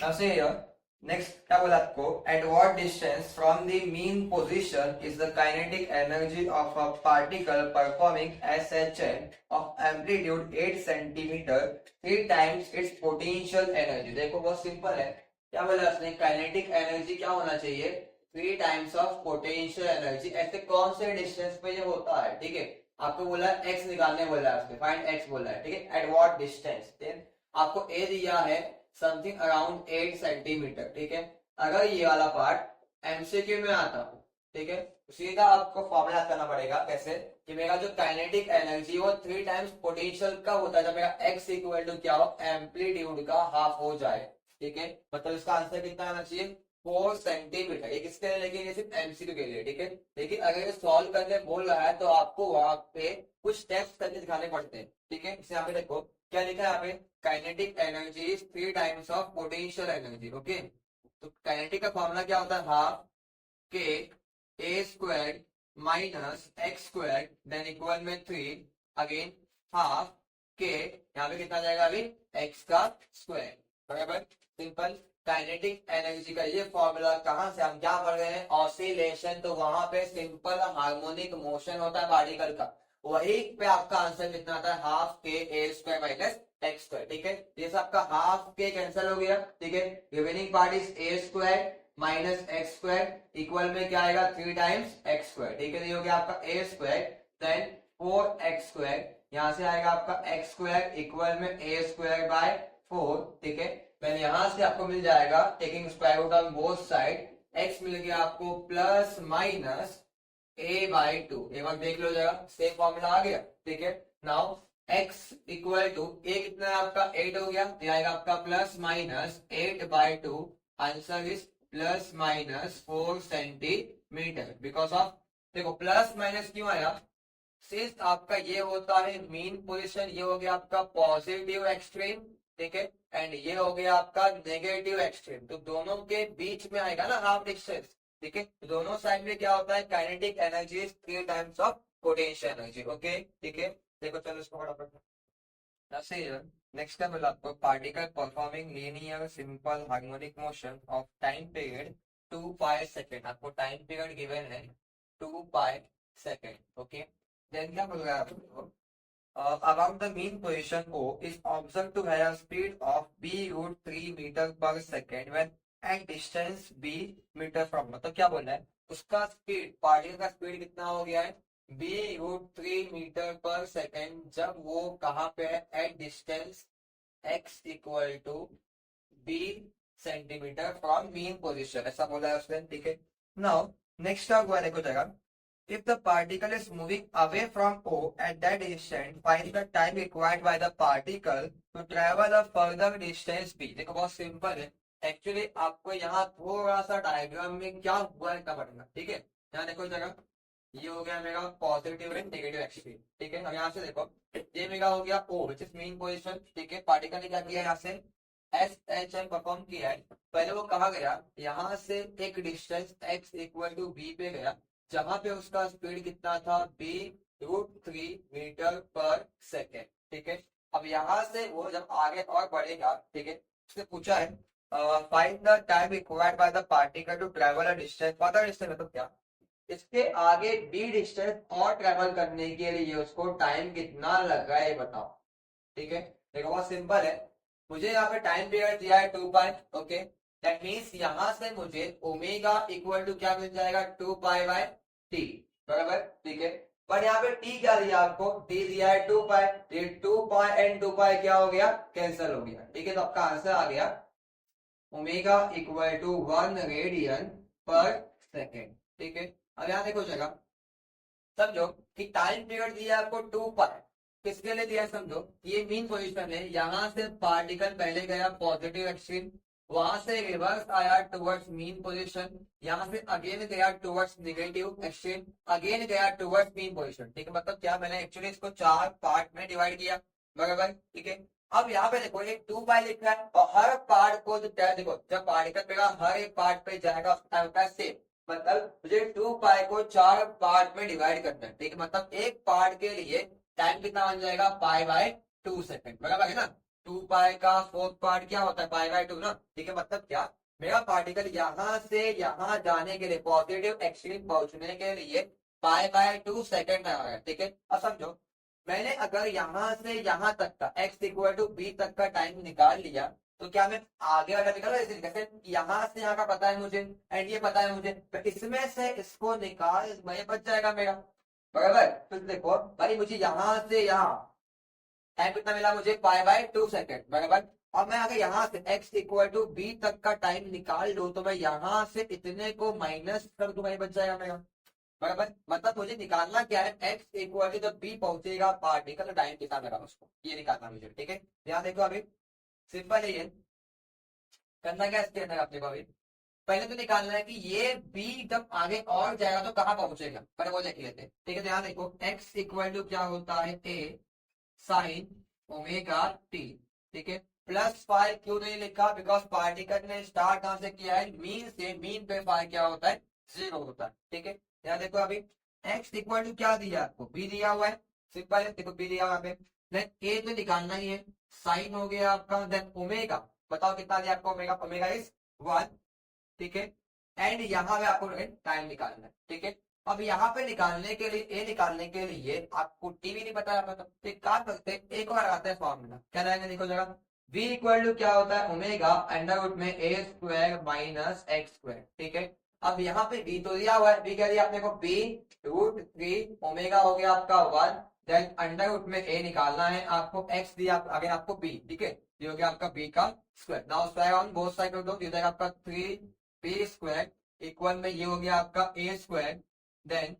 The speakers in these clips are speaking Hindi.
ऐसे ही नेक्स्ट क्या बोला आपको, at what distance from the mean position is the kinetic energy of a particle performing SHM of amplitude 8 centimetre 3 times its potential energy. देखो बहुत सिंपल है, क्या बोला उसने, काइनेटिक एनर्जी क्या होना चाहिए, 3 टाइम्स ऑफ पोटेंशियल एनर्जी। ऐसे कौन से डिस्टेंस पे ये होता है, ठीक है। आपको बोला एक्स निकालने बोला है उसने, फाइंड एक्स बोला है, ठीक है। एट व्हाट डिस्टेंस, देन आपको ए दिया है समथिंग अराउंड 8 सेंटीमीटर, ठीक है। अगर ये वाला पार्ट एमसीक्यू में आता, ठीक है, सीधा आपको फॉर्मूला करना पड़ेगा कैसे, कि मेरा जो काइनेटिक एनर्जी वो 3 टाइम्स पोटेंशियल का होता है जब मेरा एक्स इक्वल टू क्या हो, एम्पलीट्यूड का हाफ हो जाए, ठीक है। मतलब इसका आंसर कितना आना चाहिए, 4 सेंटीमीटर। ये किसके लिए, लेकिन ये सिर्फ एमसीक्यू के लिए, ठीक है। लेकिन अगर ये सॉल्व करने बोल रहा है तो आपको वहां पे कुछ स्टेप्स करके दिखाने पड़ते हैं, ठीक है। इसे यहाँ पे देखो क्या लिखा है यहाँ पे, kinetic energy is 3 times of potential energy, okay. तो काइनेटिक का फॉर्मूला क्या होता है, half K A square minus X square then equal में 3 अगेन हाफ के, यहाँ पे कितना जाएगा अभी, एक्स का स्क्वायर, बराबर। सिंपल। काइनेटिक एनर्जी का ये फॉर्मूला कहां से, हम क्या पढ़ रहे हैं, ऑसिलेशन। तो वहां पे सिंपल हार्मोनिक मोशन होता है पार्टिकल का, वही पे आपका आंसर कितना आता है, half K A square minus X square, ठीक है। ये सबका हाफ के कैंसिल हो गया, ठीक है। Remaining part is a square minus X square equal में क्या आएगा, 3 टाइम्स एक्स स्क्वायर, ठीक है। ये हो गया आपका A square then 4x square, यहां से आएगा आपका एक्स स्क्वायर इक्वल में ए स्क्वायर बाय 4, ठीक है। देन यहां से आपको मिल जाएगा taking square root on both side, x मिल गया आपको प्लस माइनस a बाई 2, एक बार देख लो जरा, सेम फॉर्मूला आ गया, ठीक है। Now x equal to a कितना है आपका 8 हो गया, तो आएगा आपका plus minus 8 by 2, answer is plus minus 4 centimetre because of, देखो प्लस माइनस क्यों आया, सिंस आपका ये होता है मीन पोजीशन, ये हो गया आपका पॉजिटिव एक्सट्रीम, ठीक है, एंड ये हो गया आपका नेगेटिव एक्सट्रीम, तो दोनों के बीच में आएगा ना हाफ डिस्टेंस, ठीक है। तो दोनों साइड में क्या होता है, kinetic energy is 3 times of potential energy, okay, ठीक है। देखो चलो इसको फटाफट नेक्स्ट का बोला आपको, particle performing linear simple harmonic motion of time period 2 pi second, आपको टाइम पीरियड गिवन है 2 पाई सेकेंड, ओके। देन क्या बोल रहा है आपको, about the mean position O is observed to have a speed of b root 3 meter per second when at distance b meter from, मतलब क्या बोल रहा है, उसका स्पीड, पार्टिकल का स्पीड कितना हो गया है, b root 3 metre per second, जब वो कहाँ पे है, at distance x equal to b centimetre from mean position, ऐसा बोला है उसने, ठीक है। नाउ नेक्स्ट आपको देखो जगह, if the particle is moving away from O at that distance, find the time required by the particle to travel a further distance b। देखो बहुत सिंपल है, एक्चुअली आपको यहाँ थोड़ा सा डायग्राम में क्या हुआ है पढ़ना, ठीक है। यहाँ देखो जगह, ये हो गया मेरा पॉजिटिव एंड नेगेटिव एक्सट्रीम, ठीक है। अब यहाँ से देखो, ये मेरा हो गया O which is mean position, ठीक है। पार्टिकल ने क्या किया, यहाँ से एस एच एम परफॉर्म किया है, पहले वो कहा गया, यहाँ से एक distance x equal to B पे गया, जहां पे उसका स्पीड कितना था, b root 3 metre per second, ठीक है। अब यहाँ से वो जब आगे और बढ़ेगा, ठीक है, उसने पूछा है find the time required by the particle to travel a distance, further distance मतलब क्या, इसके आगे b डिस्टेंस और ट्रेवल करने के लिए उसको टाइम कितना लगा है बताओ, ठीक है। देखो बहुत सिंपल है, मुझे यहाँ पे टाइम पीरियड दिया है 2 पाई, ओके। दैट मीन्स यहाँ से मुझे ओमेगा इक्वल टू क्या मिल जाएगा, 2 पाई बाय टी, बराबर, ठीक है। पर यहाँ पे टी क्या दिया आपको, टी दिया है 2 पाई, ये 2 पाई एंड 2 पाई क्या हो गया, कैंसिल हो गया, ठीक है। तो आपका आंसर आ गया ओमेगा इक्वल टू 1 रेडियन पर सेकेंड, ठीक है। अब यहाँ देखो जगह, समझो कि टाइम पीरियड दिया आपको 2 पाई, किसके लिए दिया समझो, ये मीन पोजीशन है, यहाँ से पार्टिकल पहले गया पॉजिटिव एक्सट्रीम, वहां से रिवर्स आया टुवर्ड्स मीन पोजीशन, यहाँ से अगेन गया टुवर्ड्स नेगेटिव एक्सट्रीम, अगेन गया टुवर्ड्स मीन पोजीशन, ठीक है। मतलब क्या, मैंने एक्चुअली इसको 4 पार्ट में डिवाइड किया, बराबर, ठीक है। अब यहाँ पे देखो एक 2 पाई लिखा है, और हर पार्ट को देखो जब पार्टिकल पेगा हर एक पार्ट पे जाएगा उसका टाइम होता है सेम, मतलब मुझे 2 पाई को 4 पार्ट में डिवाइड करना है, ठीक है। मतलब एक पार्ट के लिए टाइम कितना बन जाएगा, पाई बाय 2 सेकेंड, बराबर है ना। 2 पाई का फोर्थ पार्ट क्या होता है, पाई बाय 2 ना, ठीक है। मतलब क्या, मेरा पार्टिकल यहाँ से यहाँ जाने के लिए, पॉजिटिव एक्सट्रीम पहुंचने के लिए पाई बाय 2 सेकेंड लगाया, ठीक है। अब समझो, मैंने अगर यहाँ से यहाँ तक का x इक्वल टू बी तक का टाइम निकाल लिया, तो क्या मैं आगे वाला निकाल इसी तरीके से, यहाँ से यहाँ का पता है मुझे एंड ये पता है मुझे, तो इसमें से इसको निकाल, ये बच जाएगा मेरा, बराबर। तो देखो भाई, मुझे यहाँ से यहाँ टाइम कितना मिला, मुझे पाई बाय 2 सेकेंड, बराबर। अब मैं अगर यहाँ से x इक्वल टू बी तक का टाइम निकाल दूं, तो मैं यहाँ से इतने को माइनस कर दूंगा, ये बच जाएगा मेरा, बराबर। मतलब मुझे निकालना क्या है, x इक्वल टू जब b पहुंचेगा पार्टिकल टाइम कितना लगा उसको, ये निकालना मुझे, ठीक है। यहाँ देखो अभी सिंपल है ये, करना क्या इसके अंदर अपने को अभी, पहले तो निकालना है कि ये b जब आगे और जाएगा तो कहाँ पहुंचेगा, पहले वो देख लेते हैं, ठीक है। तो यहाँ देखो x इक्वल टू क्या होता है, a साइन ओमेगा टी, ठीक है। प्लस फाइव क्यों नहीं लिखा, बिकॉज पार्टिकल ने स्टार्ट कहां से किया है, मीन से, मीन पे फाइव क्या होता है, 0 होता है, ठीक है। यहाँ देखो अभी x इक्वल टू क्या दिया आपको, b दिया हुआ है, सिंपल है, देखो b दिया हुआ है, देन a तो निकालना ही है, साइन हो गया आपका, देन ओमेगा, बताओ कितना दिया आपको ओमेगा, ओमेगा इज 1, ठीक है। एंड यहाँ पे आपको टाइम निकालना है, ठीक है। अब यहाँ पे निकालने के लिए, ए निकालने के लिए आपको टी भी नहीं पता है, तो एक काम करते हैं, एक और आते हैं फॉर्मूला, क्या रहेगा देखो जरा, v इक्वल टू क्या होता है, ओमेगा अंडर रूट में A square minus X square, ठीक है। अब यहाँ पे v तो दिया हुआ है, v क्या दिया आपने को, b रूट 3 ओमेगा हो गया आपका 1, देन अंडर रूट में a निकालना है आपको, x दिया आगे आपको b, ठीक है। ये हो गया आपका b का square, now square on both side कर दो, ये हो जाएगा आपका 3b स्क्वायर इक्वल में ये हो गया आपका a square, then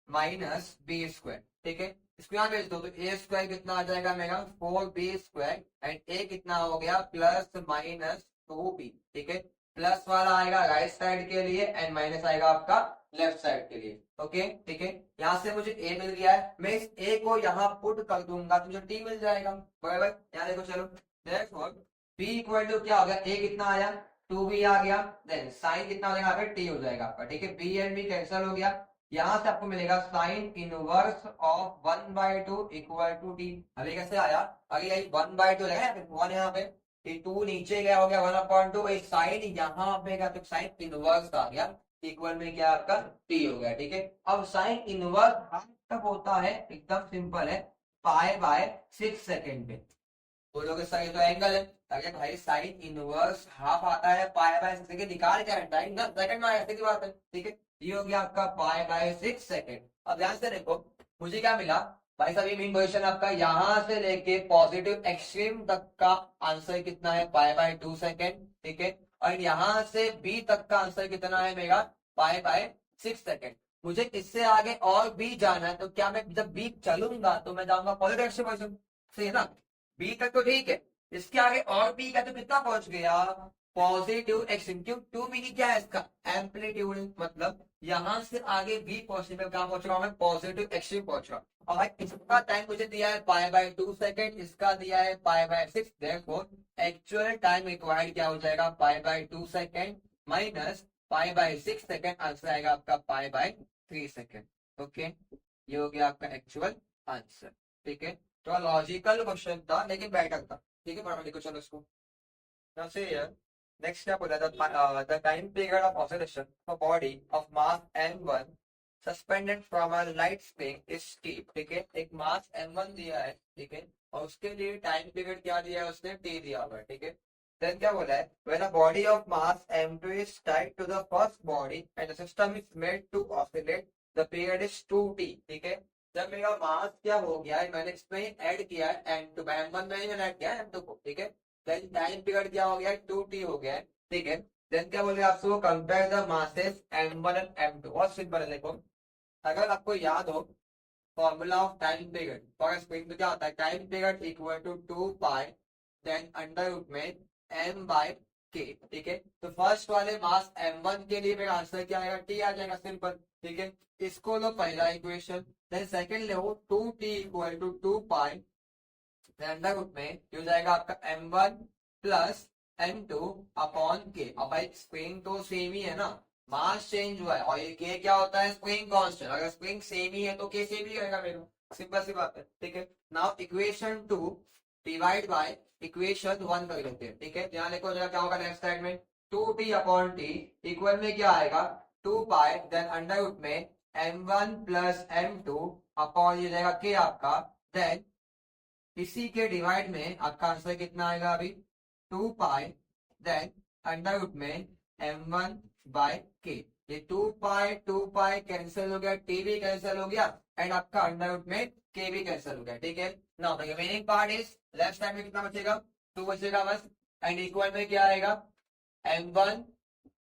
minus B square, ठीक है। इसको यहाँ भेज दो, तो ए स्क्वायर कितना आ जाएगा मेरा, 4b स्क्वायर, एंड ए कितना हो गया, प्लस माइनस 2b, ठीक है। प्लस वाला आएगा राइट साइड के लिए एंड माइनस आएगा आपका लेफ्ट साइड के लिए, ओके, ठीक है। यहाँ से मुझे ए मिल गया है, मैं इस ए को यहाँ पुट कर दूंगा तो मुझे टी मिल जाएगा, बराबर। यहाँ देखो चलो, देयरफॉर बी इक्वल टू क्या हो गया, ए कितना आया, 2b आ गया, देन साइन कितना हो जाएगा, टी हो जाएगा आपका, ठीक है। बी एंड बी कैंसिल हो गया, यहां से आपको मिलेगा sine inverse of 1/2 equal to T. अभी कैसे आया, अगर यही 1/2 लगा वन यहाँ पे, 2 नीचे गया हो गया 1/2, साइन यहाँ पे गया तो साइन इनवर्स आ गया, इक्वल में क्या आपका टी हो गया, ठीक है। अब साइन इनवर्स कब होता है, एकदम सिंपल है, पाई बाय 6 सेकेंड पे, बोलोगे सर ये तो एंगल है, अगर भाई साइन इनवर्स हाफ आता है पाई बाय 6 सेकेंड, निकाल क्या है टाइम, 10 सेकंड में आया, सीधी बात है, ठीक है। ये हो गया आपका पाई बाय 6 सेकेंड। अब ध्यान से देखो, मुझे क्या मिला भाई साहब, ये मीन पोजीशन आपका यहां से लेके पॉजिटिव एक्सट्रीम तक का आंसर कितना है, पाई बाय 2 सेकेंड, ठीक है। और यहां से बी तक का आंसर कितना है मेरा, पाई बाय 6 सेकेंड। मुझे इससे आगे और बी जाना है, तो क्या मैं जब बी चलूंगा तो मैं जाऊंगा पॉजिटिव एक्सट्रीम पोजीशन, सही है ना। बी तक तो ठीक है, इसके आगे और बी का तो कितना पहुंच गया, पॉजिटिव एक्सट्रीम, क्यों, टू मीनिंग क्या है इसका, एम्पलीट्यूड, मतलब यहां से आगे बी पहुंचने में कहां पहुंच रहा हूं मैं, पॉजिटिव एक्सट्रीम पहुंच रहा हूं। और भाई इसका टाइम मुझे दिया है पाई बाय 2 सेकेंड, इसका दिया है pi by 6, therefore actual time required क्या हो जाएगा, pi by 2 second minus pi by 6 second, answer आएगा आपका पाई बाय 3 सेकेंड, ओके। ये हो गया आपका एक्चुअल आंसर, ठीक है। तो लॉजिकल क्वेश्चन था लेकिन बेटर था, ठीक है। देखो चलो इसको, now see here, next क्या बोला, the time period of oscillation of a body of mass m1 suspended from a light spring is t, ठीक है। एक मास m1 दिया है, ठीक है, और उसके लिए टाइम पीरियड क्या दिया है उसने, t दिया हुआ है, ठीक है। देन क्या बोला है, when a body of mass m2 is tied to the first body and the system is made to oscillate, the period is 2t, ठीक है। जब मेरा मास क्या हो गया है, मैंने इसमें ऐड किया है m2 m1 में मैंने ऐड किया है m2 को, ठीक है। देन टाइम पीरियड क्या हो गया, 2t हो गया है, ठीक है। देन क्या बोल रहे हैं आपसे, compare the masses m1 and m2, बहुत सिंपल है। देखो अगर आपको याद हो formula of time period for spring, तो क्या होता है, time period equal to 2 pi then under root में m बाय k, ठीक है। तो फर्स्ट वाले मास m1 के लिए मेरा आंसर क्या आएगा, t आ जाएगा, सिंपल, ठीक है। इसको लो पहला इक्वेशन, देन सेकंड ले 2t equal to 2 pi under root में हो जाएगा आपका m1 प्लस m2 अपॉन के। अब भाई स्प्रिंग तो सेम ही है ना, मास चेंज हुआ है, और ये के क्या होता है, स्प्रिंग कांस्टेंट, अगर स्प्रिंग सेम ही है तो के सेम ही रहेगा मेरा, सिंपल सी बात है, ठीक है। Now equation 2, divide by equation 1 कर लेते हैं, ठीक है। यहाँ देखो जरा क्या होगा नेक्स्ट साइड में 2t अपॉन टी इक्वल में क्या आएगा 2 पाई देन अंडर रूट में m1 प्लस m2 अपॉन ये जाएगा k आपका, देन इसी के डिवाइड में आपका आंसर कितना आएगा अभी 2 पाई देन अंडर रूट में m1 बाय k। ये 2 पाई कैंसिल हो गया, t भी कैंसिल हो गया एंड आपका अंडर रूट में k भी कैंसिल हो गया, ठीक है। Now the remaining part is left side में कितना बचेगा 2 बचेगा बस, एंड इक्वल में क्या आएगा m1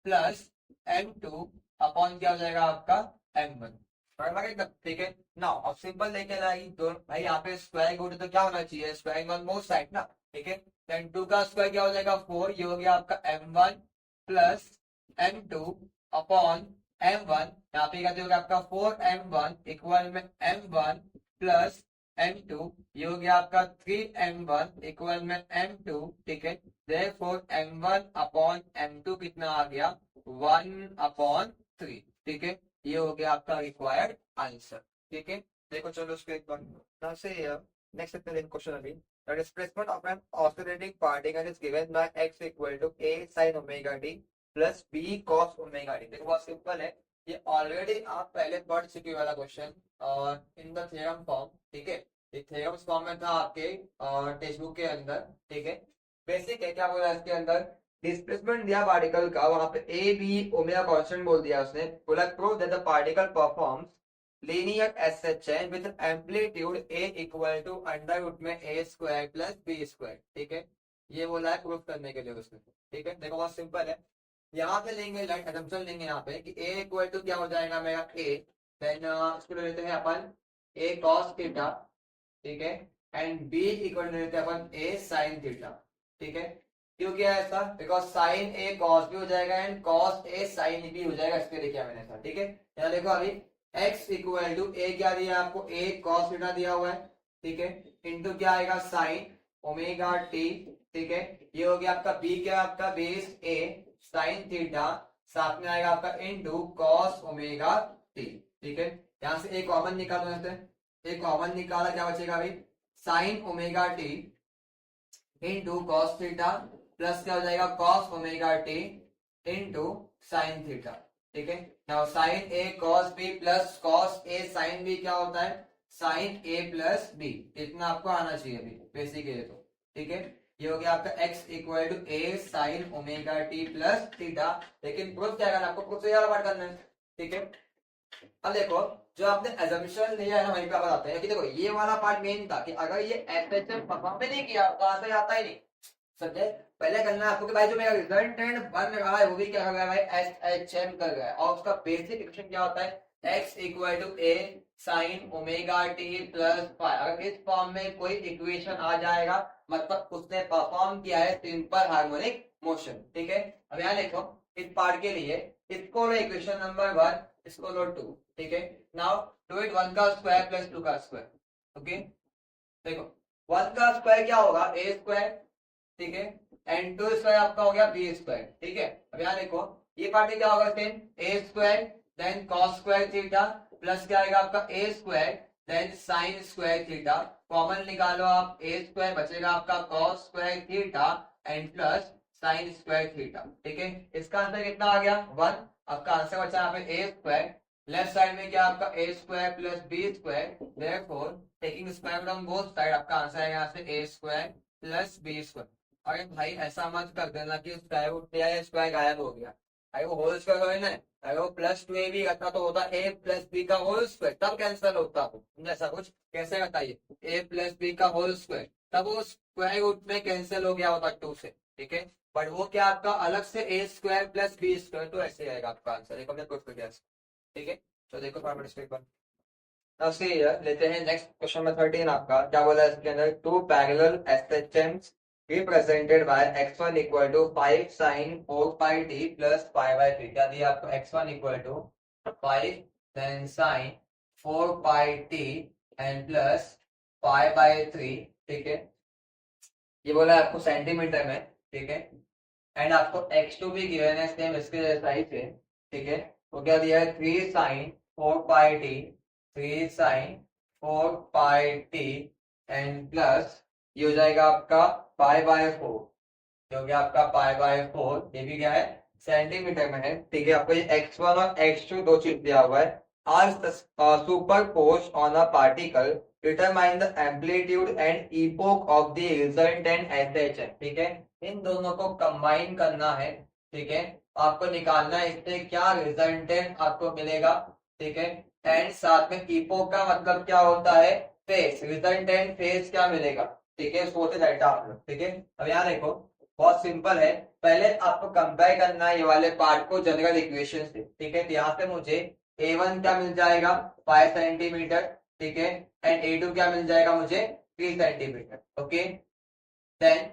प्लस m2 अपॉन क्या हो जाएगा आपका m1, ठीक है। नाउ अब सिंपल लेके लाएगी तो भाई यहाँ पे स्क्वायर रूट तो क्या होना चाहिए स्क्वायरिंग ऑन बोथ साइड ना, ठीक है। देन 2 का स्क्वायर क्या हो जाएगा 4, ये हो गया आपका m1 plus m2 upon m1, यहाँ पे क्या होगा आपका 4m1 इक्वल में m1 प्लस m2, ये हो गया आपका 3m1 इक्वल में m2, ठीक है। therefore m1 अपॉन m2 कितना आ गया 1/3, ठीक है। ये हो गया आपका रिक्वायर्ड आंसर, ठीक है। देखो चलो उसको एक बार नाउ से नेक्स्ट क्वेश्चन अभी that is displacement of an oscillating particle is given by x equal to a sin omega t plus b cos omega t। देखो बहुत सिंपल है, ये ऑलरेडी आप पहले पढ़ चुके वाला क्वेश्चन और इन द थ्योरम फॉर्म, ठीक है। ये थ्योरम फॉर्म में था आपके टेक्स्ट बुक के अंदर, ठीक है। बेसिक है क्या बोला इसके अंदर डिस्प्लेसमेंट दिया पार्टिकल का, वहां पे ए बी ओमेगा कांस्टेंट बोल दिया उसने, बोला prove that the particle performs linear SHM with amplitude A equal to under root में A square plus B square, ठीक है। ये बोला है प्रूफ करने के लिए उसने, ठीक है। देखो बहुत सिंपल है, यहाँ पे लेंगे लाइट एजम्पशन लेंगे यहाँ पे कि ए इक्वल टू क्या हो जाएगा मेरा ए, देन इसको लेते हैं अपन ए कॉस थीटा, ठीक है, एंड बी इक्वल टू लेते हैं अपन ए साइन थीटा, ठीक है। क्यों किया ऐसा बिकॉज साइन ए कॉस भी हो जाएगा एंड कॉस ए साइन भी हो जाएगा, इसके लिए किया मैंने ऐसा, ठीक है। यहाँ देखो अभी x इक्वल टू ए क्या दिया आपको ए कॉस थीटा दिया हुआ है, ठीक है, इंटू क्या आएगा साइन ओमेगा टी, ठीक है। ये हो गया आपका b क्या आपका बेस ए साइन थीटा, साथ में आएगा आपका इंटू कॉस ओमेगा टी, ठीक है। यहाँ से एक कॉमन निकालो, एक कॉमन निकाला क्या बचेगा अभी sign omega T into cos theta plus क्या हो जाएगा cos omega T into sine theta, ठीक है। Now sine A cos B plus cos A sine B क्या होता है साइन ए प्लस बी, इतना आपको आना चाहिए अभी बेसिक है तो, ठीक है। ये हो गया आपका x equal to A sine omega T plus theta, लेकिन प्रूफ क्या करना आपको प्रूफ से ज्यादा पार्ट करना है, ठीक है। अब देखो जो आपने एजम्पशन लिया है ना वहीं पे बताते हैं कि देखो ये वाला पार्ट मेन था कि अगर ये एसएचएम परफॉर्म भी नहीं किया तो आंसर आता ही नहीं, समझे। पहले करना है आपको कि भाई जो मेरा रिजल्टेंट बन रहा है वो भी क्या कर रहा है भाई एसएचएम कर रहा है, और उसका बेसिक इक्वेशन क्या होता है x equal to A sine omega T plus five. अगर इस फॉर्म में कोई इक्वेशन आ जाएगा मतलब उसने परफॉर्म किया है सिंपल हार्मोनिक मोशन, ठीक है। अब यहाँ देखो इस पार्ट के लिए इसको लो इक्वेशन नंबर 1, इसको लो 2, ठीक है। नाउ डू इट 1 का स्क्वायर प्लस 2 का स्क्वायर, ओके। देखो 1 का स्क्वायर क्या होगा ए स्क्वायर, ठीक है, एंड 2 स्क्वायर आपका हो गया बी स्क्वायर, ठीक है। अब यहाँ देखो ये पार्ट क्या होगा same A square then cos square theta plus क्या आएगा आपका A square then sine square theta, common निकालो आप ए स्क्वायर बचेगा आपका cos square theta and plus sine square theta, ठीक है। इसका आंसर कितना आ गया 1, आपका आंसर बचा यहाँ पे ए स्क्वायर, लेफ्ट साइड में क्या आपका A square plus B square, therefore taking square root on both side आपका आंसर है यहाँ से A square plus B square. अरे भाई ऐसा मत कर देना कि स्क्वायर रूट लिया है स्क्वायर गायब हो गया, अरे वो होल स्क्वायर हो ना, अगर वो प्लस 2 ए भी करता तो होता ए प्लस बी का होल स्क्वायर, तब कैंसिल होता वो, ऐसा कुछ कैसे बताइए ए प्लस बी का होल स्क्वायर, तब वो स्क्वायर रूट में कैंसिल हो गया होता 2 से, ठीक है। बट वो क्या आपका अलग से A square plus B square, तो ऐसे आएगा आपका आंसर, देखो हमने प्रूफ कर दिया, ठीक है। तो देखो फॉर्मेट स्टेप पर लेते हैं नेक्स्ट क्वेश्चन नंबर 13 आपका क्या बोला है इसके अंदर two parallel SHMs represented by x1 equal to 5 sin 4 pi t plus pi by 3, क्या दिया आपको x1 equal to 5 then sin 4 pi t and plus pi by 3, ठीक है। ये बोला है आपको सेंटीमीटर में, ठीक है, एंड आपको x2 भी गिवन है सेम इसके जैसा ही से, ठीक है। वो क्या दिया है 3 sin 4 pi t 3 sin 4 pi t and plus ये हो जाएगा आपका पाई बाय 4, ये हो गया आपका पाई बाय 4, ये भी क्या है सेंटीमीटर में है, ठीक है। आपको ये x1 और x2 दो चीज दिया हुआ है। आज super pose on a particle determine the amplitude and epoch of the resultant SHM, ठीक है। इन दोनों को कंबाइन करना है, ठीक है। आपको निकालना है इससे क्या रिजल्टेंट आपको मिलेगा, ठीक है। एंड साथ में इपोक का मतलब क्या होता है, फेज, रिजल्टेंट फेज क्या मिलेगा, ठीक है। उसको बोलते डेल्टा, ठीक है। अब यहाँ देखो बहुत सिंपल है, पहले आपको कंपेयर करना है ये वाले पार्ट को जनरल इक्वेशन से, ठीक है। तो यहाँ से मुझे A1 क्या मिल जाएगा 5 सेंटीमीटर, ठीक है। एंड A2 क्या मिल जाएगा मुझे 3 सेंटीमीटर, ओके। देन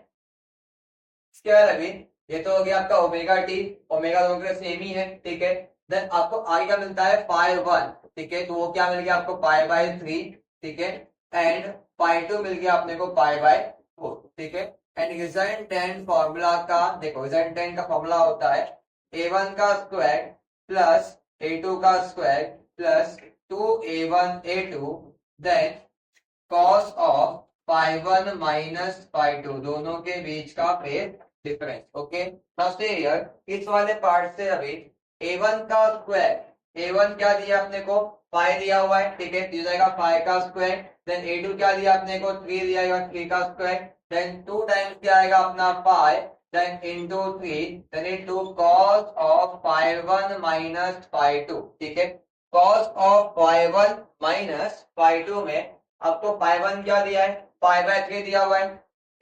इसके बाद अभी ये तो हो गया आपका ओमेगा टी, ओमेगा दोनों के सेम ही है, ठीक है। देन आपको आगे क्या मिलता है पाई 1, ठीक है। तो वो क्या मिल गया आपको पाई बाय 3, ठीक है। एंड पाई 2 मिल गया अपने को पाई बाय 4, ठीक है। एंड रिजल्टेंट फॉर्मूला का देखो, रिजल्टेंट का फॉर्मूला होता है A1 का स्क्वायर प्लस A2 का square plus 2A1 A2 then cos of pi 1 minus pi 2, दोनों के बीच का फेज डिफरेंस, ओके। सबसे हियर इस वाले पार्ट से अभी A1 का स्क्वायर, A1 क्या दिया अपने को पाई दिया हुआ है, ठीक है। दिया जाएगा पाई का स्क्वायर। देन A2 क्या दिया अपने को 3 दिया गया, 3 का स्क्वायर। देन 2 टाइम्स क्या आएगा अपना pi, then into 3, then into cos of pi 1 minus pi 2, ठीक है। Cos of pi 1 minus pi 2 में आपको पाई 1 क्या दिया है पाई बाय 3 दिया हुआ है,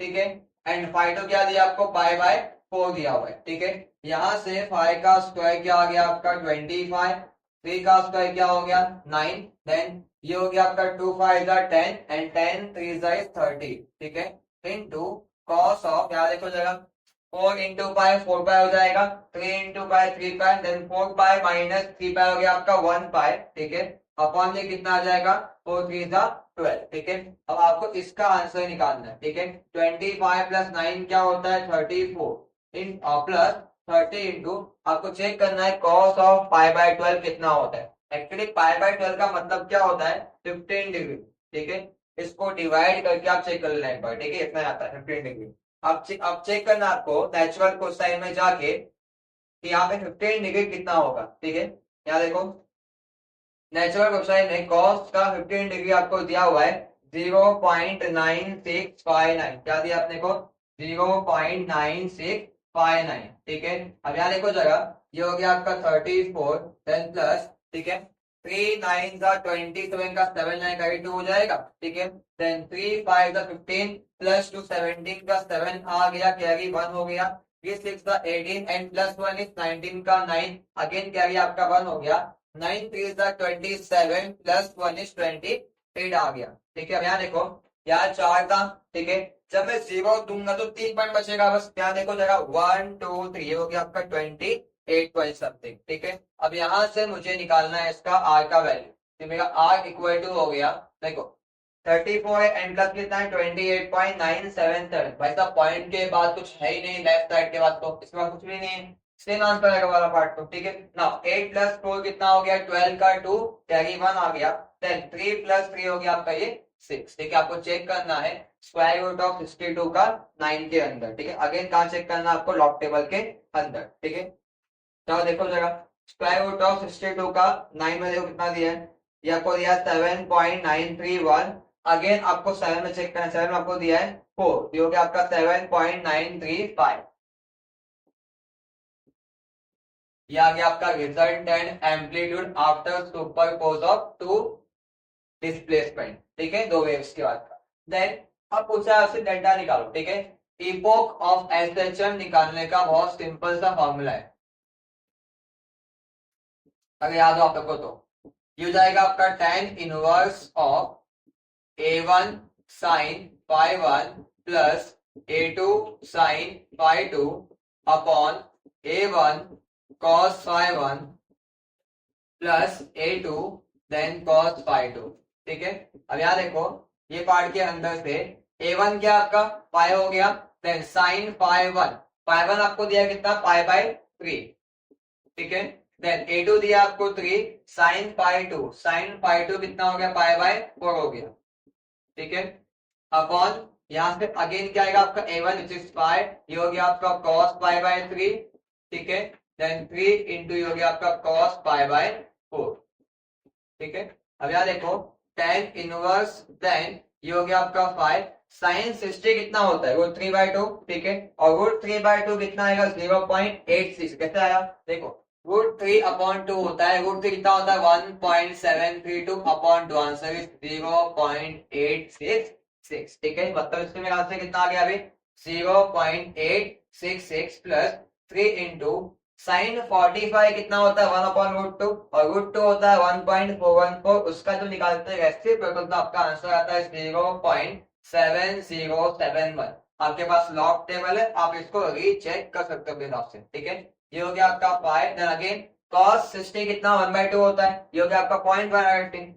ठीक है। एंड पाई 2 क्या दिया आपको पाई बाय 4 दिया हुआ है, ठीक है। यहां से पाई का स्क्वायर क्या आ गया आपका 25, 3 का स्क्वायर क्या हो गया 9, देन ये हो गया आपका 2 5 10 एंड 10 3 30, ठीक है। इनटू कॉस ऑफ, यहाँ देखो जरा 4 इंटू पाई 4 पाई हो जाएगा, 3 इंटू पाई 3 पाई, देन 4 पाई माइनस 3 पाई हो गया आपका 1 पाई, ठीक है। अपॉन में कितना आ जाएगा 4 3 12, ठीक है। अब आपको इसका आंसर निकालना है, ठीक है। 25 प्लस 9 क्या होता है 34 इन प्लस 30 इंटू आपको चेक करना है कॉस ऑफ पाई बाय 12 कितना होता है। एक्चुअली पाई बाय 12 का मतलब क्या होता है 15 डिग्री, ठीक है। इसको डिवाइड करके आप चेक कर लेना एक बार, ठीक है। इतना आता है 15 डिग्री। अब चेक करना आपको नेचुरल कोसाइन में जाके कि यहाँ पे 15 डिग्री कितना होगा, ठीक है। यहाँ देखो नेचुरल कोसाइन में कॉस का 15 डिग्री आपको दिया हुआ है 0.9659, क्या दिया आपने को 0.9659, ठीक है। अब यहाँ देखो जरा ये हो गया आपका 34 देन प्लस, ठीक है। 3 9 27 का 7 9 का 2 हो जाएगा, ठीक है। देन 3 5 15 प्लस 2 17 का 7 आ गया, कैरी 1 हो गया। 3 6 18 एंड प्लस 1 इज 19 का 9, अगेन कैरी आपका 1 हो गया। 9 3 27 प्लस 1 इज 28 आ गया, ठीक है। अब यहाँ देखो यहाँ 4 था, ठीक है। जब मैं 0 दूंगा तो 3 पॉइंट बचेगा बस। यहाँ देखो जरा 1 2 3 हो गया आपका 28 पॉइंट समथिंग, ठीक है। अब यहाँ से मुझे निकालना है इसका आर का वैल्यू, तो मेरा आर इक्वल टू हो गया देखो 34 है एंड प्लस कितना है 28.977। भाई साहब पॉइंट के बाद कुछ है ही नहीं, लेफ्ट साइड के बाद तो इसके बाद कुछ भी नहीं है, सेम आंसर आएगा वाला पार्ट तो, ठीक है ना। 8 प्लस 4 कितना हो गया 12 का 2, कैरी 1 आ गया। देन 3 प्लस 3 हो गया आपका ये 6, ठीक है। आपको चेक करना है स्क्वायर रूट ऑफ 62 का 9 के अंदर, ठीक है। अगेन कहाँ चेक करना है आपको लॉग टेबल के अंदर, ठीक है। तो देखो जरा स्क्वायर रूट ऑफ 62 का 9 में देखो कितना दिया है, ये आपको दिया 7.931। अगेन आपको 7 में चेक करना है, 7 में आपको दिया है 4, ये हो गया आपका 7.935। ये आ गया आपका result and amplitude after superpose of two displacement, ठीक है, दो वेव्स के बाद का। देन अब पूछा है आपसे डेल्टा निकालो, ठीक है। इपोक ऑफ एसएचएम निकालने का बहुत सिंपल सा फॉर्मूला है, अगर याद हो आप लोग को तो ये हो जाएगा आपका tan inverse of A1 sine pi 1 plus A2 sine pi 2 upon A1 cos phi 1 plus A2 then cos phi 2, ठीक है। अब यहाँ देखो ये पार्ट के अंदर से A1 क्या आपका पाई हो गया, देन साइन पाई 1, पाई 1 आपको दिया कितना पाई बाय 3, ठीक है। देन A2 दिया आपको 3 साइन पाई 2, साइन पाई 2 कितना हो गया पाई बाय 4 हो गया, ठीक है। अपॉन यहाँ से अगेन क्या आएगा आपका a1 विच इज पाई, ये हो गया आपका cos पाई बाय 3, ठीक है, देन 3 इंटू ये हो गया आपका cos पाई बाय 4, ठीक है। अब यहाँ देखो tan इनवर्स, देन ये हो गया आपका 5, साइन 60 कितना होता है रूट 3/2, ठीक है, और रूट 3/2 कितना आएगा 0.86, कैसे आया देखो, रूट 3/2 होता है, रूट 3 कितना होता है 1.732 अपॉन 2, आंसर इज 0.866, ठीक है, मतलब इसमें मेरा आंसर कितना आ गया अभी 0.866 प्लस 3 इंटू साइन 45 कितना होता है 1/√2, और √2 होता है 1.414, उसका जो निकालते हैं रेसिप्रोकल तो आपका आंसर आता है 0.7071। आपके पास लॉग टेबल है, आप इसको रीचेक कर सकते हो अपने हिसाब से, ठीक है। ये हो गया आपका 5, देन अगेन cos 60 कितना 1/2 होता है, ये हो गया आपका 0.118,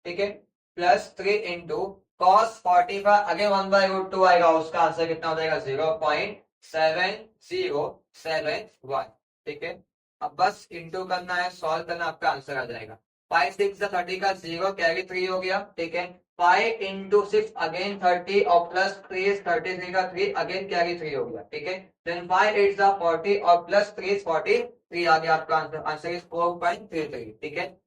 ठीक है, प्लस 3 इंटू cos 45 अगेन 1/√2 आएगा, उसका आंसर कितना हो जाएगा 0.7071, ठीक है। अब बस इंटू करना है, सॉल्व करना, आपका आंसर आ जाएगा 5 6 30 का 0 कैरी 3 हो गया, ठीक है, 5 इंटू 6 अगेन 30 और प्लस 3 33 का 3 अगेन कैरी 3 हो गया, ठीक है, देन 5 8 40 और प्लस 3 43 आ गया आपका आंसर, आंसर इज 4.33, ठीक है।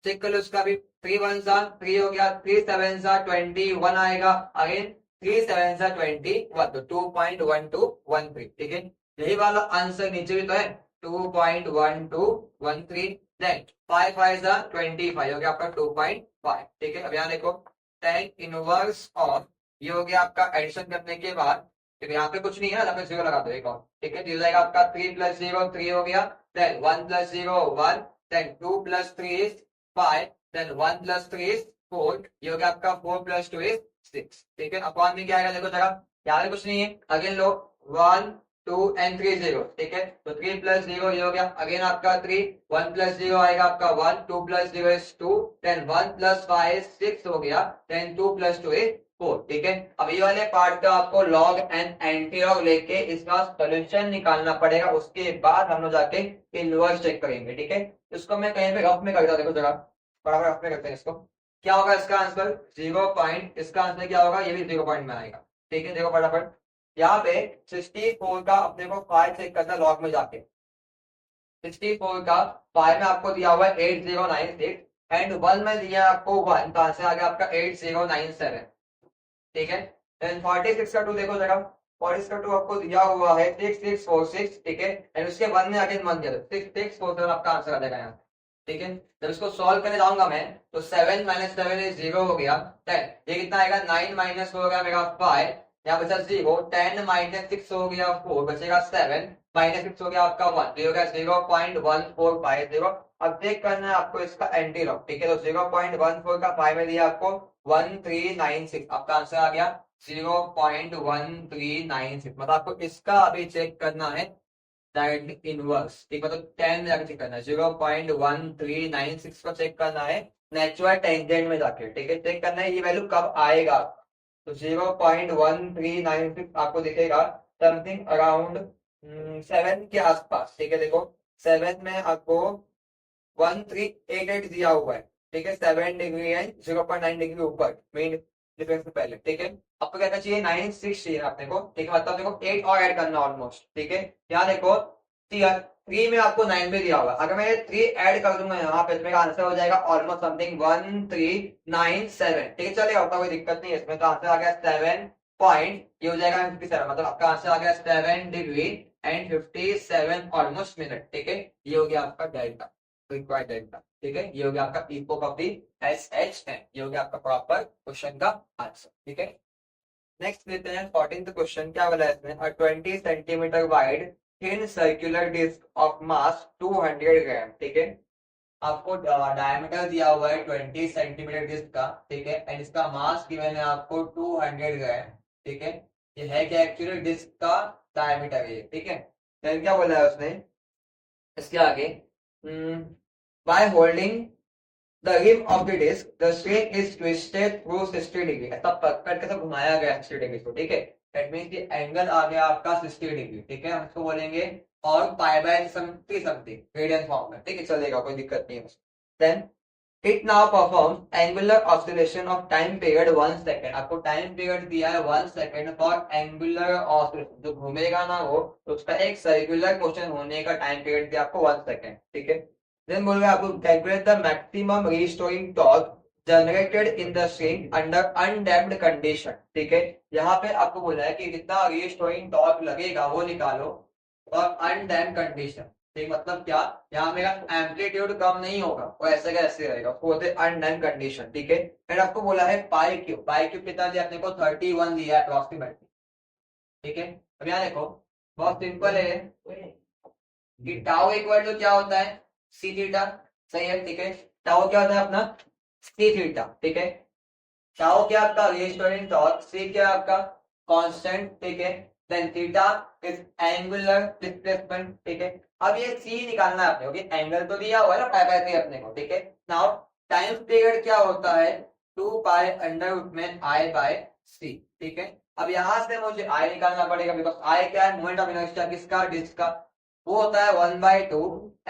चेक कर लो उसका भी, 3 1 3 हो गया, 3 7 21 आएगा, अगेन 3 7 21 तो 2.1213, ठीक है, यही वाला आंसर नीचे भी तो है 2.1213, देन 5 5 25 हो गया आपका 2.5, ठीक है। अब यहाँ देखो tan इनवर्स ऑफ, ये हो गया आपका एडिशन करने के बाद, ठीक है, यहाँ पे कुछ नहीं है ना, मैं जीरो लगा दो एक और, ठीक है, तो हो जाएगा आपका 3 + 0 3 हो गया, then 1 + 0 1, then 2 + 3 is 5, then 1 + 3 is 4, ये हो गया आपका 4 + 2 is 6, ठीक है। अपॉन में क्या आएगा देखो जरा, यहाँ पे कुछ नहीं है, अगेन लो 1 2 and 3 0, ठीक है, तो 3 + 0 ये हो गया, अगेन आपका 3, 1 + 0 आएगा आपका 1, 2 + 0 is 2, then 1 + 5 is 6 हो गया, then 2 + 2 is 4, ठीक है। अब ये वाले पार्ट का आपको लॉग एंड एंटी लॉग लेके इसका सोल्यूशन निकालना पड़ेगा, उसके बाद हम लोग जाके इनवर्स चेक करेंगे, ठीक है। इसको मैं कहीं पे रफ में करता, देखो जरा बराबर रफ में करते हैं इसको, क्या होगा इसका आंसर 0 पॉइंट, इसका आंसर क्या होगा, ये भी 0 पॉइंट में आएगा, ठीक है। देखो फटाफट यहाँ पे 64 का अपने को 5 चेक करना लॉग में जाके, 64 का 5 में आपको दिया हुआ है 8096 एंड 1 में दिया है आपको 1, तो आंसर आ गया आपका 8097, ठीक है। देन 46 का 2 देखो जरा, 46 का 2 आपको दिया हुआ है 6646, ठीक है, एंड उसके 1 में आगे 1 दिया, 6647 आपका आंसर आ जाएगा यहाँ, ठीक है। जब इसको सॉल्व करने जाऊंगा मैं तो 7 - 7 इज 0 हो गया, 10 ये कितना आएगा 9 - हो गया मेरा 5, यहाँ बचा 0, 10 - 6 हो गया 4, बचेगा 7, -6 हो गया आपका 1, तो ये हो गया 0.1450। अब चेक करना है आपको इसका एंटी लॉग, ठीक है, तो 0.14 का 5 में दिया आपको 1396, आपका आंसर आ गया 0.1396, मतलब आपको इसका अभी चेक करना है डायरेक्टली इनवर्स, ठीक, मतलब 10 में जाके चेक करना है, 0.1396 को चेक करना है नेचुरल टेंजेंट में जाके, ठीक है, चेक करना है ये वैल्यू कब आएगा, तो 0.1396 आपको दिखेगा समथिंग अराउंड 7 के आसपास, ठीक है। देखो 7 में आपको 1388 दिया हुआ है, ठीक है, 7 डिग्री एंड 0.9 डिग्री ऊपर मेन डिफरेंस से पहले, ठीक है। आपको क्या चाहिए 96 चाहिए आपने को, ठीक है, मतलब देखो 8 और ऐड करना ऑलमोस्ट, ठीक है। यहाँ देखो 3 में आपको 9 भी दिया होगा, अगर मैं 3 ऐड कर दूंगा यहाँ पे तो मेरा आंसर हो जाएगा ऑलमोस्ट समथिंग 1397, ठीक है, चलेगा, आपका कोई दिक्कत नहीं है इसमें, तो आंसर आ गया 7 पॉइंट, ये हो जाएगा 57, मतलब आपका आंसर आ गया 7 डिग्री एंड 57 ऑलमोस्ट मिनट, ठीक है। ये हो गया आपका डेल्टा, रिक्वायर्ड डेल्टा, ठीक है, ये हो गया आपका इपोक ऑफ दी SHM, ये हो गया आपका प्रॉपर क्वेश्चन का आंसर, ठीक है। नेक्स्ट लेते हैं 14th क्वेश्चन, क्या बोला है इसमें, 20 centimetre wide thin circular disc of mass 200 gram, ठीक है, आपको डायमीटर दिया हुआ है 20 सेंटीमीटर डिस्क का, ठीक है, एंड इसका मास गिवन है आपको 200 ग्राम, ठीक है, ये है क्या एक्चुअली डिस्क का डायमीटर ये, ठीक है। फिर क्या बोला है उसने इसके आगे, by holding the rim of the disc, the string is twisted through 60 degree, ऐसा पकड़ के सब घुमाया गया 60 डिग्री को, ठीक है, दैट मींस ये एंगल आ गया आपका 60 डिग्री, ठीक है, हम इसको बोलेंगे और pi by something radian form में, ठीक है, चलेगा, कोई दिक्कत नहीं है। Then it now perform angular oscillation of time period 1 second. आपको टाइम पीरियड दिया है 1 सेकेंड फॉर एंगुलर ऑसिलेशन, जो घूमेगा ना वो, तो उसका एक सर्कुलर मोशन होने का टाइम पीरियड दिया आपको 1 सेकेंड, ठीक है। देन बोल रहे आपको calculate the maximum restoring torque generated in the string under undamped condition, ठीक है। यहाँ पे आपको बोला है कि कितना रीस्टोरिंग टॉर्क लगेगा वो निकालो और अनडैम्प्ड कंडीशन, ठीक, मतलब क्या, यहाँ मेरा एम्पलीट्यूड कम नहीं होगा, वो ऐसे का ऐसे रहेगा, उसको बोलते हैं अनडैम्प्ड कंडीशन, ठीक है। फिर आपको बोला है पाई क्यू कितना दिया आपने को 31 दिया है अप्रोक्सीमेटली, ठीक है। अब यहाँ देखो बहुत सिंपल है कि टाउ इक्वल टू क्या होता है, सी थीटा, सही है, ठीक है। टाउ क्या होता है अपना, सी थीटा, ठीक है। टाउ क्या आपका रीस्टोरिंग टॉर्क, सी क्या आपका कांस्टेंट, ठीक है। Then theta is angular displacement, ठीक है। अब ये सी निकालना है आपने, ओके, एंगल तो दिया हुआ है ना पाई बाय 3 अपने को, ठीक है। नाउ टाइम पीरियड क्या होता है, 2 पाई अंडर रूट में आई बाय सी, ठीक है। अब यहां से मुझे आई निकालना पड़ेगा, बिकॉज आई क्या है, मोमेंट ऑफ इनर्शिया किसका, डिस्क का, वो होता है 1/2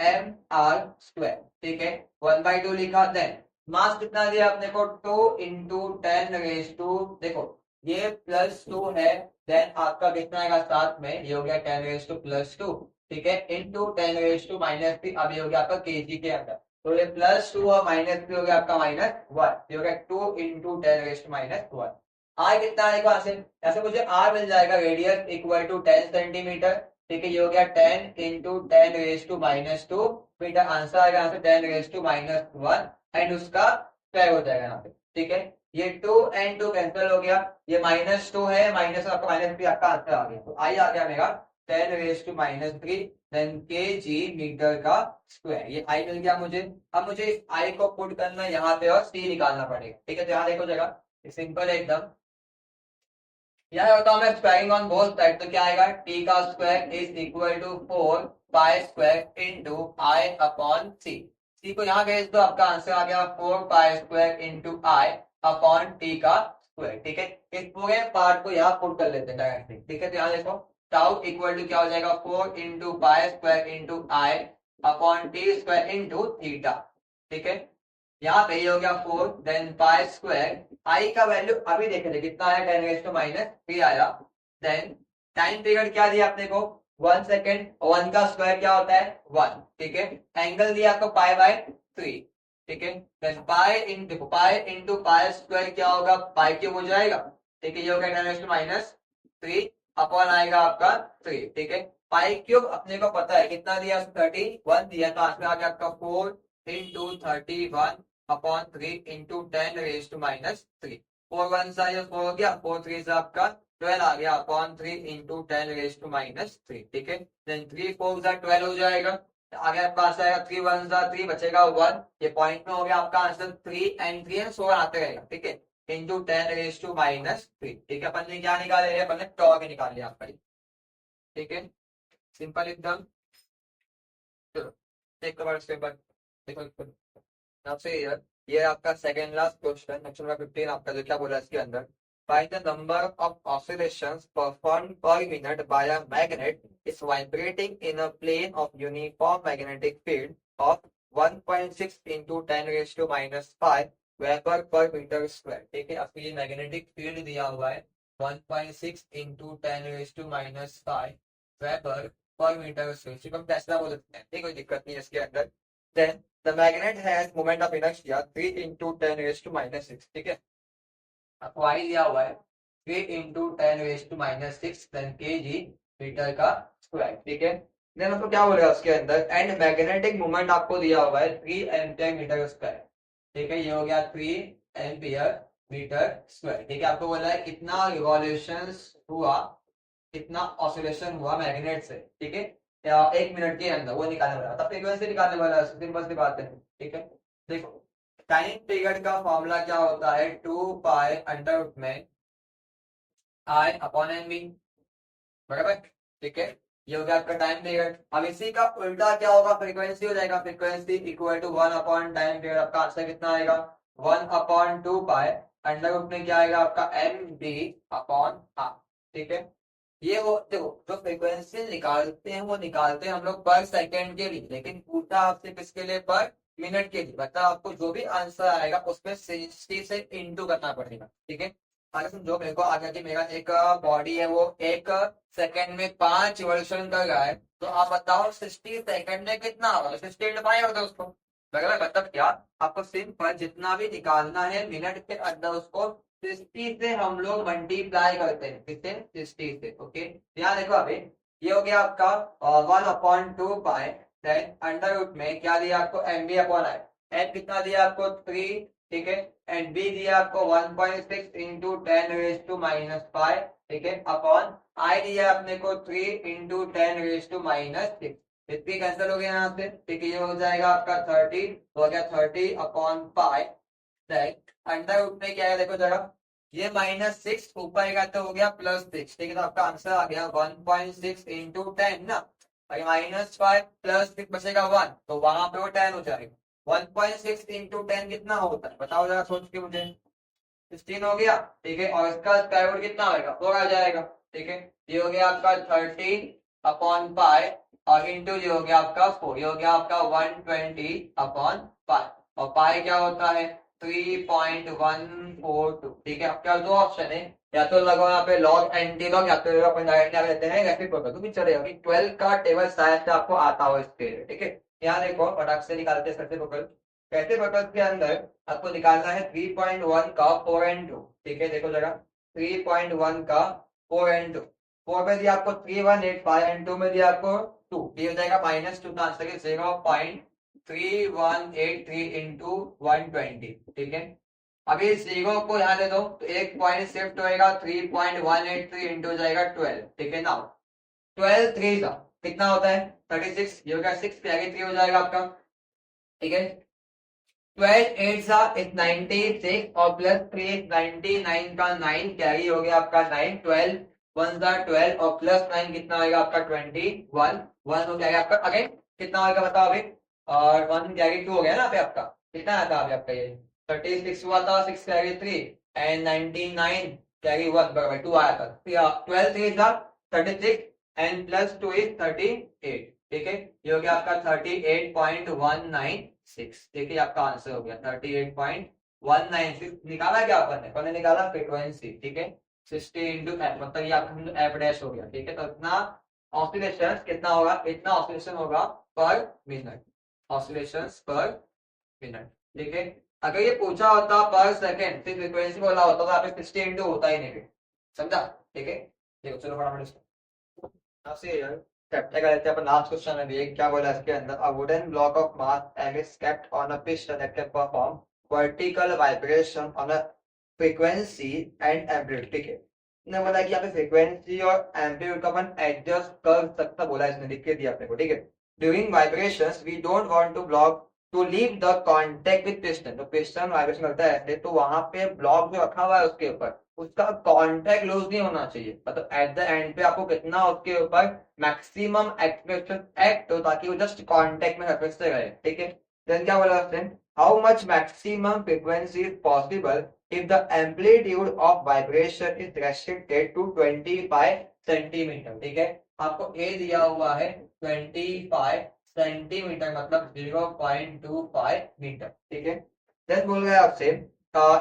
एम आर स्क्वायर, ठीक है। 1/2 लिखा, देन मास कितना दिया आपने को, 2 × 10⁻², देखो ये +2 है, देन आपका कितना आएगा साथ में, ये हो गया 10⁻², ठीक है, इंटू 10⁻−3, अब ये हो गया आपका केजी के अंदर, तो ये +2 और -3 हो गया आपका -1, ये हो गया 2 × 10⁻⁻1। आर कितना आएगा ऐसे मुझे आर मिल जाएगा, रेडियस इक्वल टू 10 सेंटीमीटर, ठीक है, ये हो गया 10 × 10⁻², मीटर, आंसर आएगा यहाँ से 10⁻1 एंड उसका स्क्वायर हो जाएगा यहाँ पे, ठीक है। ये 2 एंड 2 कैंसिल हो गया, ये -2 है, माइनस आपका -3, आपका आंसर आ गया, तो आई आ गया मेरा 10⁻³ देन के जी मीटर का स्क्वायर, ये आई मिल गया मुझे। अब मुझे इस आई को पुट करना है यहाँ पे और सी निकालना पड़ेगा, ठीक है। तो यहाँ देखो जगह सिंपल है एकदम, यहाँ होता हूँ मैं स्क्वायरिंग ऑन बोथ साइड, तो क्या आएगा, टी का square is equal to 4 pi square into I upon C, C को यहाँ भेज दो, आपका आंसर आ गया 4 pi square into I upon T का स्क्वायर, ठीक है। इस पूरे पार्ट को यहाँ पुट कर लेते हैं डायरेक्टली, ठीक है। तो यहाँ देखो टाउ इक्वल टू क्या हो जाएगा, 4 into pi square into I upon T square into theta, ठीक है। यहाँ पे ये हो गया 4, देन पाई स्क्वायर, आई का वैल्यू अभी देखे थे कितना आया, 10⁻³ आया। देन टाइम पीरियड क्या दिया आपने को, 1 सेकेंड, 1 का स्क्वायर क्या होता है 1, ठीक है। एंगल दिया आपको पाई/3, ठीक है। देन पाई इन देखो पाई इंटू पाई स्क्वायर क्या होगा, पाई क्यूब हो जाएगा, ठीक है, ये हो गया 10⁻³ अपॉन आएगा आपका 3, ठीक है। पाई क्यूब अपने को पता है कितना दिया, 31 दिया, तो आंसर आ गया आपका 4 इंटू 31 अपॉन 3 इंटू 10⁻³ 4 1 सा ये 4 हो गया, 4 3 से आपका 12 आ गया अपॉन 3 इंटू 10⁻³, ठीक है। देन 3 4 सा 12 हो जाएगा, आगे आपका आंसर आएगा 3 1 सा 3, बचेगा 1, ये पॉइंट में हो गया आपका आंसर 3 एंड 3 एंड 4 आते रहेगा, ठीक है, इंटू 10⁻³, ठीक है। अपन ने क्या निकाले हैं, अपन ने टॉर्क निकाल लिया आपका, ठीक है, सिंपल एकदम। चलो एक बार स्टेप बाय, देखो आपसे ये आपका second last question, question number 15 आपका जो क्या बोला है इसके अंदर, find the number of oscillations performed per minute by a magnet is vibrating in a plane of uniform magnetic field of 1.6 into 10⁻⁵ weber per metre square, ठीक है। आपको ये मैग्नेटिक फील्ड दिया हुआ है 1.6 into 10⁻⁵ weber per metre square, इसको हम टेस्ला बोल सकते हैं, ठीक है, कोई दिक्कत नहीं है इसके अंदर। Then the magnet has moment of inertia 3 into 10⁻⁻⁶, ठीक है। आपको आई दिया हुआ है 3 into 10⁻⁻⁶, देन केजी मीटर का स्क्वायर, ठीक है। देन आपको क्या बोलेगा उसके अंदर, एंड मैग्नेटिक मोमेंट आपको दिया हुआ है 3 एम्पियर मीटर स्क्वायर, ठीक है, ये हो गया 3 एम्पियर मीटर स्क्वायर, ठीक है। आपको बोला है कितना रिवॉल्यूशंस हुआ, कितना ऑसिलेशन हुआ मैग्नेट से, ठीक है, या 1 मिनट के अंदर, वो निकालने वाला, तब फ्रीक्वेंसी निकालने वाला, सिंपल सी बात है, ठीक है। देखो टाइम पीरियड का फॉर्मूला क्या होता है, 2 पाई अंडर रूट में आई अपॉन एन वी, बराबर, ठीक है। ये हो गया आपका टाइम पीरियड। अब इसी का उल्टा क्या होगा, फ्रीक्वेंसी हो जाएगा, frequency equal to 1 upon time period, आपका आंसर कितना आएगा 1/2 पाई अंडर रूट में क्या आएगा आपका एम डी अपॉन आर, ठीक है। ये वो देखो जो फ्रीक्वेंसी निकालते हैं वो निकालते हैं हम लोग पर सेकंड के लिए, लेकिन पूछा आपसे किसके लिए, पर मिनट के लिए, मतलब आपको जो भी आंसर आएगा उसमें 60 से इंटू करना पड़ेगा, ठीक है। आगे समझो, मेरे को आगे कि मेरा एक बॉडी है वो एक सेकंड में 5 रिवॉल्यूशन कर रहा है, तो आप बताओ 60 सेकंड में कितना होगा, 60 इंटू 5 होगा उसको। मतलब क्या, आपको सिंपल जितना भी निकालना है मिनट के अंदर उसको 60 से हम लोग मल्टीप्लाई करते हैं, किससे, 60 से, ओके। यहाँ देखो अभी ये हो गया आपका 1/2 पाई, देन अंडर रूट में क्या दिया आपको, M B upon I, N कितना दिया आपको 3, ठीक है, एंड बी दिया आपको 1.6 इंटू 10⁻⁵, ठीक है, अपॉन आई दिया अपने को 3 इंटू 10⁻⁻6, इतनी कैंसिल हो गया यहाँ से, ठीक है, ये हो जाएगा आपका 30, हो गया 30/पाई, अंडर रूट में क्या है देखो जरा, ये -6 ऊपर का तो हो गया +6, ठीक है, तो आपका आंसर आ गया 1.6 इंटू 10 ना, -5 +6 बचेगा 1, तो वहां पे वो 10 हो जाएगा। 1.6 इंटू 10 कितना होता है बताओ जरा सोच के मुझे, 16 हो गया, ठीक है, और इसका स्क्वायर रूट कितना होगा, 4 आ जाएगा, ठीक है, ये हो गया आपका 30/पाई, और इंटू ये हो गया आपका 4, ये हो गया आपका 120/पाई, और पाई क्या होता है 3.142, ठीक है। आपके पास दो ऑप्शन है, या तो लगाओ यहाँ पे लॉग एंटी लॉग, या तो अपन डायरेक्ट क्या लेते हैं रेसिप्रोकल, तो भी चलेगा कि 12 का टेबल शायद से आपको आता हो इसके लिए, ठीक है। यहाँ देखो फटाक से निकालते हैं रेसिप्रोकल, रेसिप्रोकल के अंदर आपको निकालना है 3.1 का 4 and 2, ठीक है, देखो जरा 3.1 का 4 and 2, 4 में दिया आपको 3185 एंड 2 में दिया आपको 2, ये हो जाएगा -2, तो आंसर है 0.3183 इंटू 120, ठीक है। अभी 0 को यहाँ दे दो तो एक पॉइंट शिफ्ट होएगा, 3.183 इंटू हो जाएगा 12, ठीक है ना। 12 3 का कितना होता है 36, ये हो गया 6 पे आगे 3 हो जाएगा आपका, ठीक है। 12 8 इज 96 और प्लस 3 99 का 9 कैरी हो गया आपका 9, 12 1 12 और प्लस 9 कितना आएगा आपका 21, 1 हो जाएगा आपका, अगेन कितना आएगा बताओ अभी, और 1 कैरी 2 हो गया ना पे आपका, कितना आया था अभी आपका ये 36 हुआ था, 6 कैरी 3 एंड 99 कैरी 1 बराबर 2 आया था, 12 3 था 36 एंड प्लस 2 इज 38, ठीक है, ये हो गया आपका 38.196, ठीक है, आपका आंसर हो गया 38.196, निकाला क्या अपन ने निकाला फ्रीक्वेंसी, ठीक है, 60 इंटू एफ, मतलब ये आपका एफ डैश हो गया, ठीक है, तो इतना ऑसिलेशन कितना होगा, इतना ऑसिलेशन होगा पर मिनट, ऑसिलेशन पर मिनट, ठीक है। अगर ये पूछा होता पर सेकेंड, फिर फ्रीक्वेंसी बोला होता तो आप 60 इंटू होता ही नहीं, समझा, ठीक है। देखो चलो फटाफट इसको आपसे चैप्टर का लेते हैं अपन, लास्ट क्वेश्चन में भी क्या बोला इसके अंदर, a wooden block of mass M is kept on a piston that can perform vertical vibration on a frequency and amplitude, ठीक है। ने बोला कि यहाँ पे फ्रीक्वेंसी और एम्पलीट्यूड का अपन एडजस्ट कर सकता, बोला इसने लिख के दिया अपने को, ठीक है। During vibrations we don't want to block to leave the contact with piston, तो पिस्टन वाइब्रेशन करता है ऐसे, तो वहां पे ब्लॉक जो रखा हुआ है उसके ऊपर उसका कांटेक्ट लूज नहीं होना चाहिए, मतलब एट द एंड पे आपको कितना उसके ऊपर मैक्सिमम एक्सप्रेशन एक्ट हो ताकि वो जस्ट कांटेक्ट में रखे से रहे, ठीक है। देन क्या बोला उसने, how much maximum frequency is possible if the amplitude of vibration is restricted to 25 centimetre, ठीक है, आपको ए दिया हुआ है 25 सेंटीमीटर, मतलब 0.25 मीटर, ठीक है। देन बोल रहा है आपसे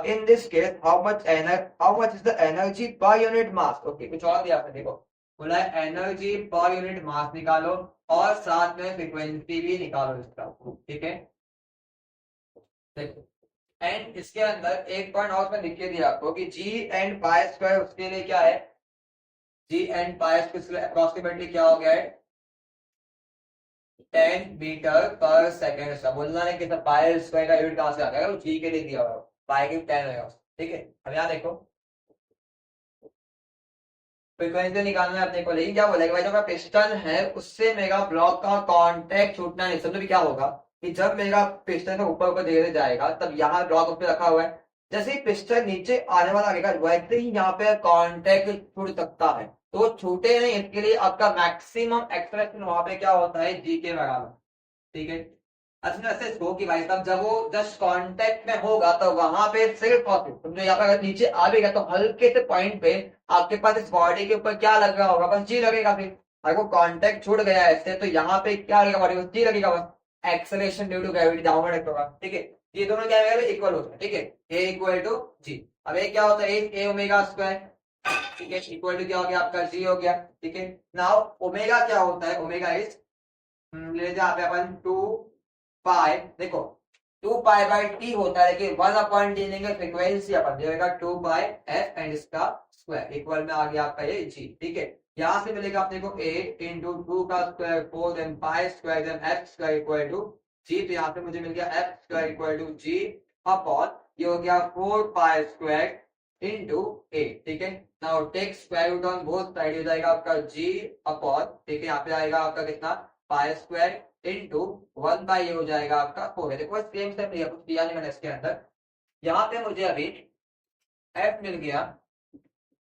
in this case how much is the energy per unit mass, okay, कुछ और दिया आपने, देखो बोला है एनर्जी पर यूनिट मास निकालो और साथ में फ्रीक्वेंसी भी निकालो इसका, ठीक है। देखो एंड इसके अंदर एक पॉइंट और मैं लिख के दिया आपको कि जी एंड पाई स्क्वायर उसके लिए क्या है, जी एंड पाई स्क्वायर अप्रोक्सीमेटली क्या हो गया है 10 मीटर पर सेकेंड, ऐसा बोलना है कि पाई स्क्वायर का यूनिट कहां से आ जाएगा, जी के लिए दिया हुआ है, पाई की 10 होगा, ठीक है। अब यहाँ देखो फ्रीक्वेंसी निकालना है अपने को, लेकिन क्या बोलेगा भाई जो मेरा पिस्टन है उससे मेरा ब्लॉक का कांटेक्ट छूटना नहीं, समझो भी क्या होगा कि जब मेरा पिस्टन ऊपर ऊपर धीरे जाएगा तब यहाँ ब्लॉक उस पर रखा हुआ है, जैसे ही पिस्टन नीचे आने वाला रहेगा वैसे ही यहाँ पे कांटेक्ट छूट सकता है, तो छूटे नहीं इसके लिए आपका मैक्सिमम एक्सप्रेशन वहां पे क्या होता है जी के बराबर, ठीक है। अच्छा ऐसे इसको कि भाई साहब जब वो जस्ट कांटेक्ट में होगा तो वहां पे सिर्फ और सिर्फ समझो यहाँ पे अगर नीचे आ भी गया तो हल्के से पॉइंट पे आपके पास इस बॉडी के ऊपर क्या लग रहा होगा, बस जी लगेगा, फिर अगर वो कांटेक्ट छूट गया ऐसे तो यहाँ पे क्या लगेगा बॉडी को, जी लगेगा बस, acceleration due to gravity downward होगा, ठीक है। ये दोनों क्या है इक्वल होता है, ठीक है, ए इक्वल टू जी। अब ये क्या होता है ए ओमेगा स्क्वायर, ठीक है, इक्वल टू क्या हो गया आपका जी हो गया, ठीक है। नाउ ओमेगा क्या होता है, ओमेगा इज ले यहाँ पे अपन 2 पाई, देखो 2 पाई बाई टी होता है, लेकिन 1 अपॉन टी लेंगे फ्रीक्वेंसी अपन देगा 2 पाई एफ एंड इसका स्क्वायर इक्वल में आ गया आपका ये जी, ठीक है। यहाँ से मिलेगा अपने को ए इंटू 2 का square 4 then pi square then F square equal to G. तो यहाँ पे मुझे मिल गया F square equal to G upon ये हो गया 4 पाई स्क्वायर इंटू ए, ठीक है। Now take square root on both side, हो जाएगा आपका जी अपॉन, ठीक है, यहाँ पे आएगा आपका कितना पाई स्क्वायर इंटू 1 बाई ये हो जाएगा आपका 4 है। देखो सेम स्टेप लिया, कुछ दिया नहीं मैंने इसके अंदर। यहाँ पे मुझे अभी एफ मिल गया,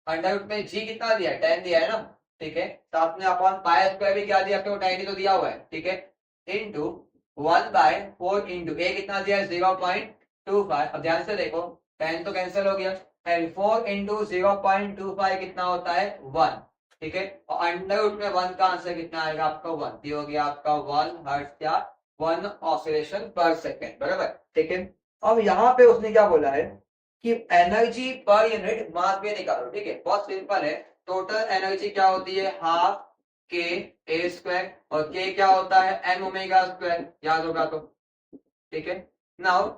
अंडर रूट में जी कितना दिया है 10 दिया है ना, ठीक है। साथ में अपॉन पाई स्क्वायर भी क्या दिया आपको 10 ही तो दिया हुआ है, ठीक है, इंटू 1 बाय 4 इंटू ए कितना दिया है 0.25। अब ध्यान से देखो 10 तो कैंसिल हो गया एंड 4 इंटू 0.25 कितना होता है 1, ठीक है। और अंडर रूट में 1 का आंसर कितना आएगा आपका 1, ये हो गया आपका 1 हर्ट्ज क्या 1 ऑसिलेशन पर सेकेंड, बराबर, ठीक है। अब यहाँ पे उसने क्या बोला है कि एनर्जी पर यूनिट मास में निकालो, ठीक है, बहुत सिंपल है। टोटल एनर्जी क्या होती है हाफ के ए स्क्वायर और के क्या होता है एम ओमेगा स्क्वायर, याद होगा तो, ठीक है। नाउ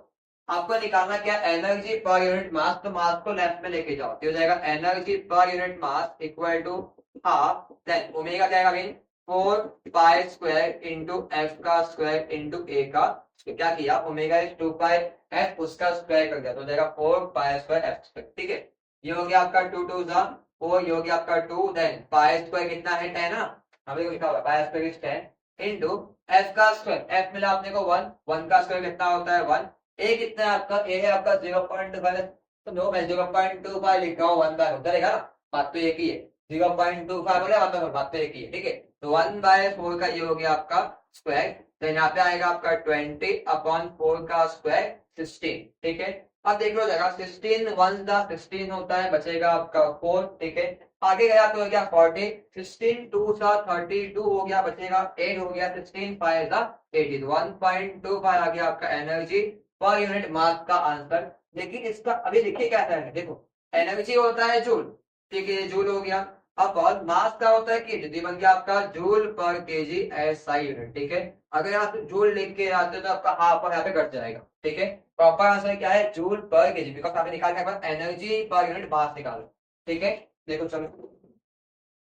आपको निकालना क्या एनर्जी पर यूनिट मास, तो मास को लेफ्ट में लेके जाओ, तो हो जाएगा energy per unit mass equal to half then omega क्या आएगा 4 पाई स्क्वायर इंटू एफ का स्क्वायर इंटू ए का, तो क्या किया ओमेगा इज 2 पाई एफ उसका स्क्वायर कर दिया, तो हो जाएगा 4 पाई स्क्वायर एफ स्क्वायर, ठीक है। ये हो गया आपका 2 2 जा 4, ये हो गया आपका 2 देन पाई स्क्वायर कितना है 10 ना, हमें लिखा हुआ pi square is 10 into F का स्क्वायर, एफ मिला आपने को 1, 1 का स्क्वायर कितना होता है 1, ए कितना है आपका ए है आपका 0.25, तो नो मैं 0.25 लिख रहा हूँ 1 बाय उधर रहेगा, बात तो एक ही है 0.25 बोले बात तो एक ही है, ठीक है। तो 1 बाय 4 का ये हो गया आपका स्क्वायर, तो यहाँ पे आएगा आपका 20 अपॉन 4 का स्क्वायर 16, ठीक है। अब देख लो जगह 16 1 का 16 होता है, बचेगा आपका 4, ठीक है। आगे गया तो हो गया 40, 16 2 सा 32 हो गया, बचेगा 8 हो गया, 16 5 सा 18, 1.25 आ गया आपका एनर्जी पर यूनिट मास का आंसर। लेकिन इसका अभी देखिए क्या है, देखो एनर्जी होता है जूल, ठीक है, जूल हो गया। अब और मास का होता है केजी, बन गया आपका जूल पर केजी एसआई यूनिट, ठीक है। अगर यहाँ पे जूल लिख के आते तो आपका हाफ और यहाँ पे घट जाएगा, ठीक है। प्रॉपर आंसर क्या है जूल पर केजी, बिकॉज आपने निकाल के एनर्जी पर यूनिट मास निकालो, ठीक है। देखो चलो